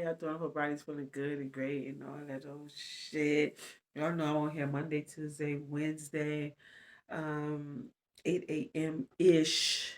y'all doing? I hope everybody's feeling good and great and all that old shit. Y'all know I'm on here Monday, Tuesday, Wednesday, um, 8 a.m. ish.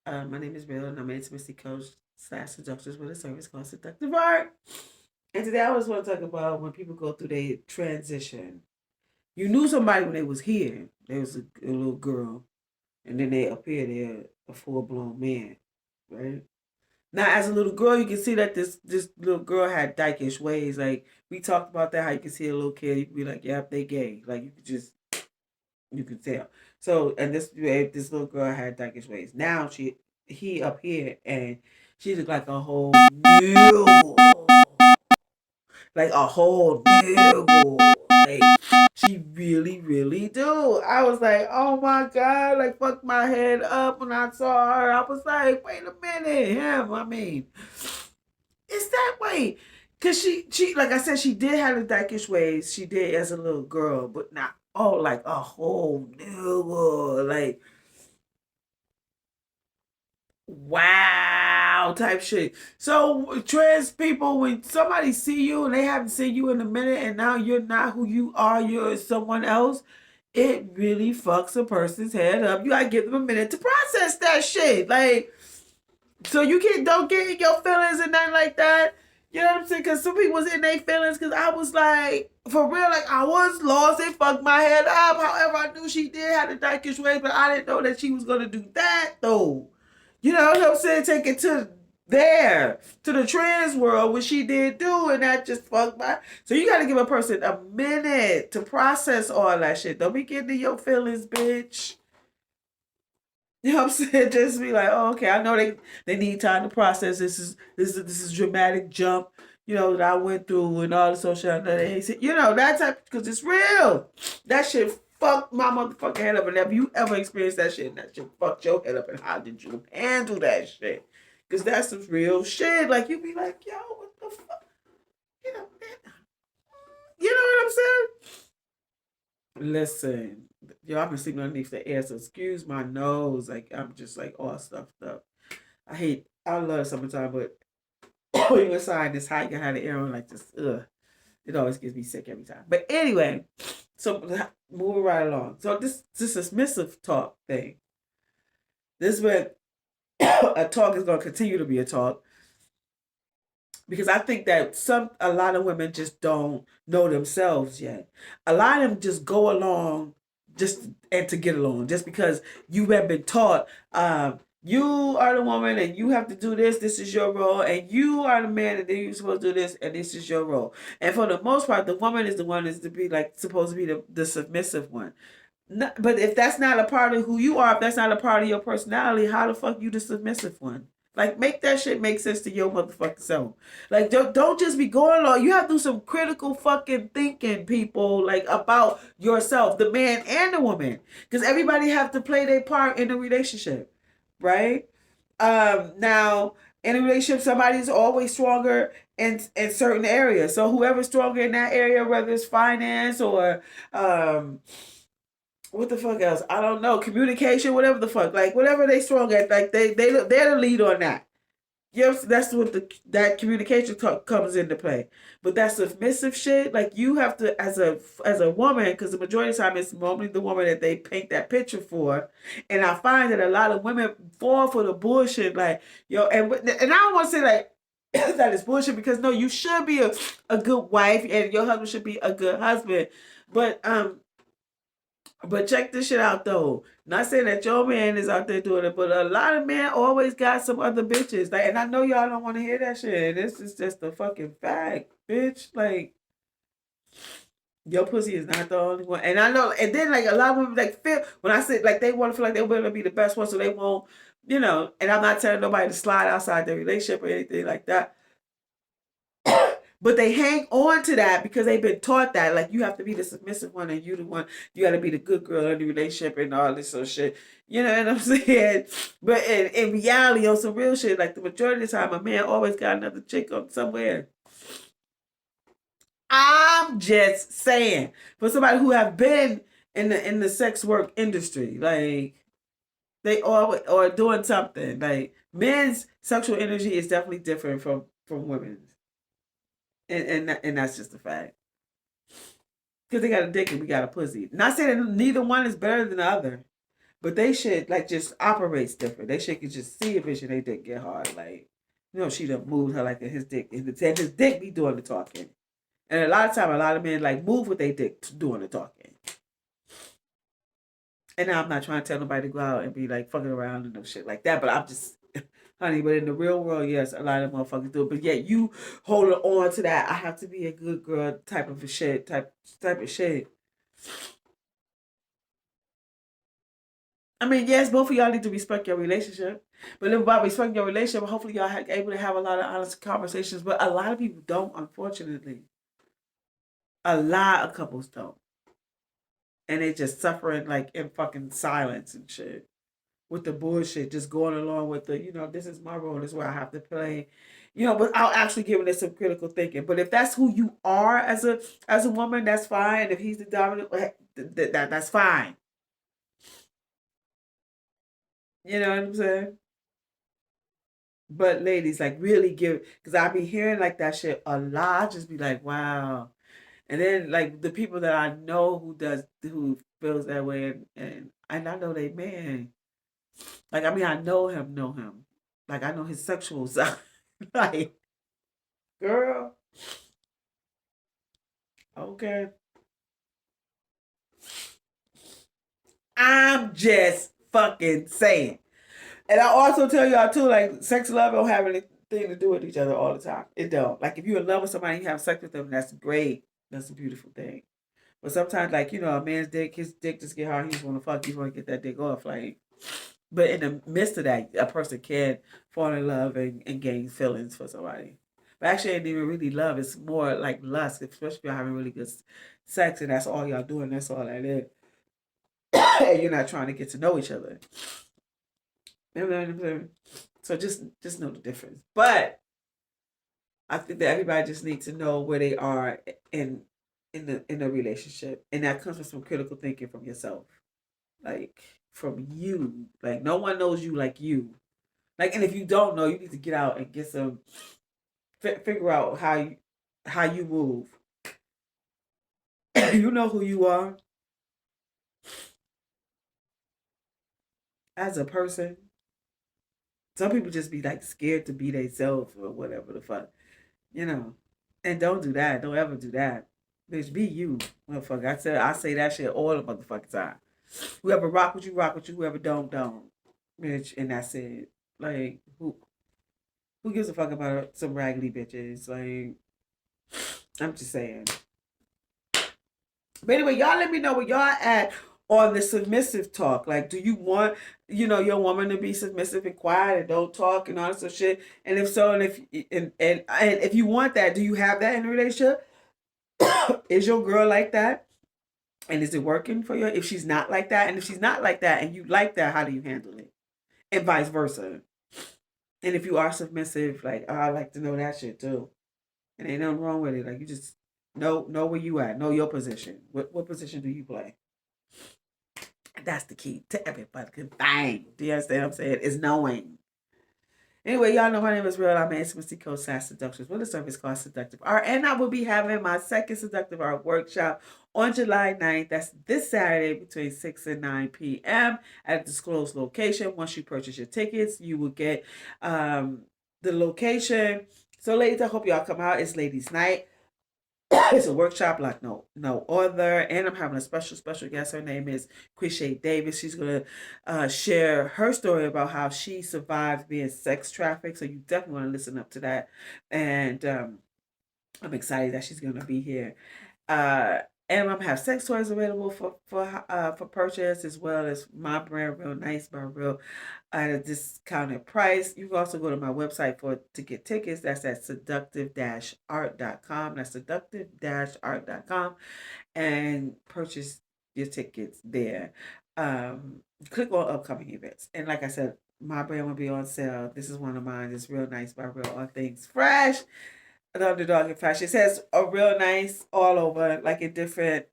My name is Rill and I'm an intimacy coach slash seductress with a service called Seductive Art. And today I just want to talk about when people go through their transition. You knew somebody when they was here. There was a little girl, and then they appear there a full blown man, right? Now, as a little girl, you can see that this little girl had dykish ways. Like we talked about that, how you can see a little kid, you can be like, "Yep, they gay." Like you can tell. So, and this little girl had dykish ways. Now he up here, and she looked like a whole new, like a whole new, like she really, really do. I was like, oh my god, like fucked my head up when I saw her. I was like, wait a minute, him. I mean, it's that way. Cause she like I said, she did have the dykish ways. She did as a little girl, but not like a whole new like wow type shit. So trans people, when somebody see you and they haven't seen you in a minute and now you're not who you are, you're someone else, it really fucks a person's head up. You gotta give them a minute to process that shit. Like, so you don't get in your feelings and nothing like that. You know what I'm saying? Because some people was in their feelings because I was like, for real, like I was lost. It fucked my head up. However, I knew she did have the dykish way, but I didn't know that she was going to do that though. You know what I'm saying? Take it to the trans world, what she did do, and that just fucked my. So you got to give a person a minute to process all that shit. Don't be getting in your feelings, bitch. You know what I'm saying? Just be like, oh, okay, I know they need time to process. This is dramatic jump, that I went through and all the social that type because it's real. That shit fucked my motherfucking head up. And have you ever experienced that shit and that shit fucked your head up and how did you handle that shit? Because that's some real shit. Like you be like, yo, what the fuck? You know, you know what I'm saying? Listen, yo, I've been sleeping underneath the air, so excuse my nose. Like I'm just like all stuffed up. I love summertime, but when you're inside this hot, you can have the air on like this. Ugh, it always gets me sick every time. But anyway, so moving right along. So this dismissive talk thing. This is where a talk is going to continue to be a talk because I think that a lot of women just don't know themselves yet. A lot of them just go along just and to get along, just because you have been taught you are the woman and you have to do this is your role, and you are the man and then you're supposed to do this and this is your role. And for the most part, the woman is the one that's to be like supposed to be the submissive one. But if that's not a part of who you are, if that's not a part of your personality, how the fuck you the submissive one? Like, make that shit make sense to your motherfucking self. Like, don't just be going on. You have to do some critical fucking thinking, people, like, about yourself, the man and the woman. Because everybody have to play their part in the relationship, right? Now, in a relationship, somebody's always stronger in certain areas. So whoever's stronger in that area, whether it's finance or what the fuck else? I don't know. Communication, whatever the fuck. Like whatever they strong at, like they're the lead on that. Yes, that's what that communication comes into play. But that submissive shit, like you have to as a woman, because the majority of the time it's normally the woman that they paint that picture for, and I find that a lot of women fall for the bullshit. Like and I don't want to say like that is bullshit because no, you should be a good wife and your husband should be a good husband, but check this shit out though. Not saying that your man is out there doing it, but a lot of men always got some other bitches. Like, and I know y'all don't want to hear that shit. This is just a fucking fact, bitch. Like, your pussy is not the only one. And I know, and then like a lot of women like feel when I say like they want to feel like they want to be the best one, so they won't, And I'm not telling nobody to slide outside their relationship or anything like that. But they hang on to that because they've been taught that. Like, you have to be the submissive one and you the one, you got to be the good girl in the relationship and all this sort of shit. You know what I'm saying? But in reality, on some real shit, like the majority of the time, a man always got another chick on somewhere. I'm just saying. For somebody who have been in the sex work industry, like, they always or doing something. Like, men's sexual energy is definitely different from women's. And that's just a fact. Because they got a dick and we got a pussy. Not saying that neither one is better than the other, but they should like just operates different. They should just see a vision. They dick get hard. Like, she done moved her like his dick, and his dick be doing the talking. And a lot of time, a lot of men like move with their dick doing the talking. And now I'm not trying to tell nobody to go out and be like fucking around and no shit like that. But I'm just, honey. But in the real world, yes, a lot of motherfuckers do it. But yet you holding on to that. I have to be a good girl type of a shit type of shit. I mean, yes, both of y'all need to respect your relationship. But if about respecting your relationship, hopefully y'all able to have a lot of honest conversations. But a lot of people don't, unfortunately. A lot of couples don't. And they just suffering like in fucking silence and shit. With the bullshit, just going along with the, this is my role, this is where I have to play. Without actually giving it some critical thinking. But if that's who you are as a woman, that's fine. If he's the dominant, that's fine. You know what I'm saying? But ladies, like really give, because I be hearing like that shit a lot. I just be like, wow. And then like the people that I know who feels that way, and I know they man. Like I mean, I know him. Like I know his sexual side. Like, girl, okay. I'm just fucking saying. And I also tell y'all too, like sex and love don't have anything to do with each other all the time. It don't. Like if you're in love with somebody and you have sex with them, that's great. That's a beautiful thing. But sometimes, like, a man's dick, his dick just get hard. He just want to fuck. He want to get that dick off. Like, but in the midst of that, a person can fall in love and gain feelings for somebody. But actually, it ain't even really love. It's more like lust, especially if you're having really good sex and that's all y'all doing. That's all that is. And you're not trying to get to know each other. You know what I'm saying? So just know the difference. But I think that everybody just needs to know where they are in the relationship, and that comes with some critical thinking from yourself, like from you. Like no one knows you like you. Like, and if you don't know, you need to get out and get some figure out how you move. You know who you are as a person. Some people just be like scared to be themselves or whatever the fuck, you know. And don't do that. Don't ever do that. Bitch, be you, motherfucker. I say that shit all the motherfucking time. Whoever rock with you, rock with you. Whoever don't, bitch. And that's it. Like who gives a fuck about some raggedy bitches? Like I'm just saying. But anyway, y'all let me know where y'all at on the submissive talk. Like, do you want, your woman to be submissive and quiet and don't talk and all this sort of shit? And if so, and if you want that, do you have that in a relationship? Is your girl like that? And is it working for you? If she's not like that, and if she's not like that and you like that, how do you handle it? And vice versa. And if you are submissive, like, oh, I like to know that shit too. And ain't nothing wrong with it. Like you just know where you at, know your position. What position do you play? That's the key to every fucking thing. Do you understand what I'm saying? Is knowing. Anyway, y'all know my name is Rill. I'm an intimacy coach, Seductions with a service called Seductive Art. And I will be having my second Seductive Art Workshop on July 9th. That's this Saturday between 6 and 9 p.m. at Disclose Location. Once you purchase your tickets, you will get the location. So, ladies, I hope y'all come out. It's Ladies' Night. It's a workshop like no other, and I'm having a special guest. Her name is Quishay Davis. She's gonna share her story about how she survived being sex trafficked. So you definitely want to listen up to that, and I'm excited that she's gonna be here. Uh, and I'm gonna have sex toys available for purchase, as well as my brand Real Nice by Real at a discounted price. You can also go to my website to get tickets. That's at seductive-art.com. That's seductive-art.com, and purchase your tickets there. Click on upcoming events. And like I said, my brand will be on sale. This is one of mine. It's Real Nice by Real. All things fresh. The Underdog in fashion. It says a Real Nice all over, like in different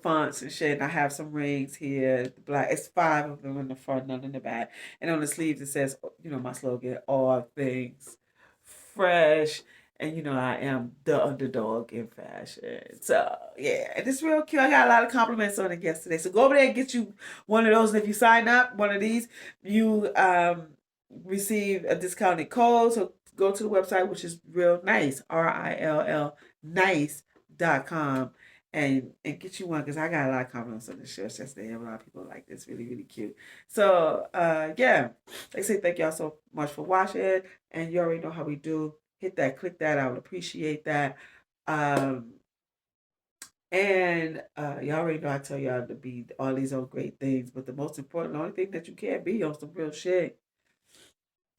fonts and shit. And I have some rings here, black. It's 5 of them in the front, none in the back. And on the sleeves it says, my slogan, all things fresh. And you know, I am the underdog in fashion. So yeah, and it's real cute. I got a lot of compliments on it yesterday. So go over there and get you one of those. And if you sign up, one of these, you receive a discounted code. So go to the website, which is Rill Nice, RILL nice.com, and get you one, because I got a lot of compliments on the shirts yesterday. A lot of people like this. Really, really cute. So yeah, they say thank y'all so much for watching, and you already know how we do. Hit that, click that. I would appreciate that. Um, and y'all already know I tell y'all to be all these other great things, but the most important, the only thing that you can't be on some real shit,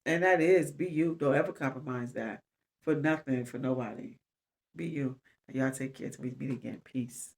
and that is be you. Don't ever compromise that for nothing, for nobody. Be you. And y'all take care till we meet again. Peace.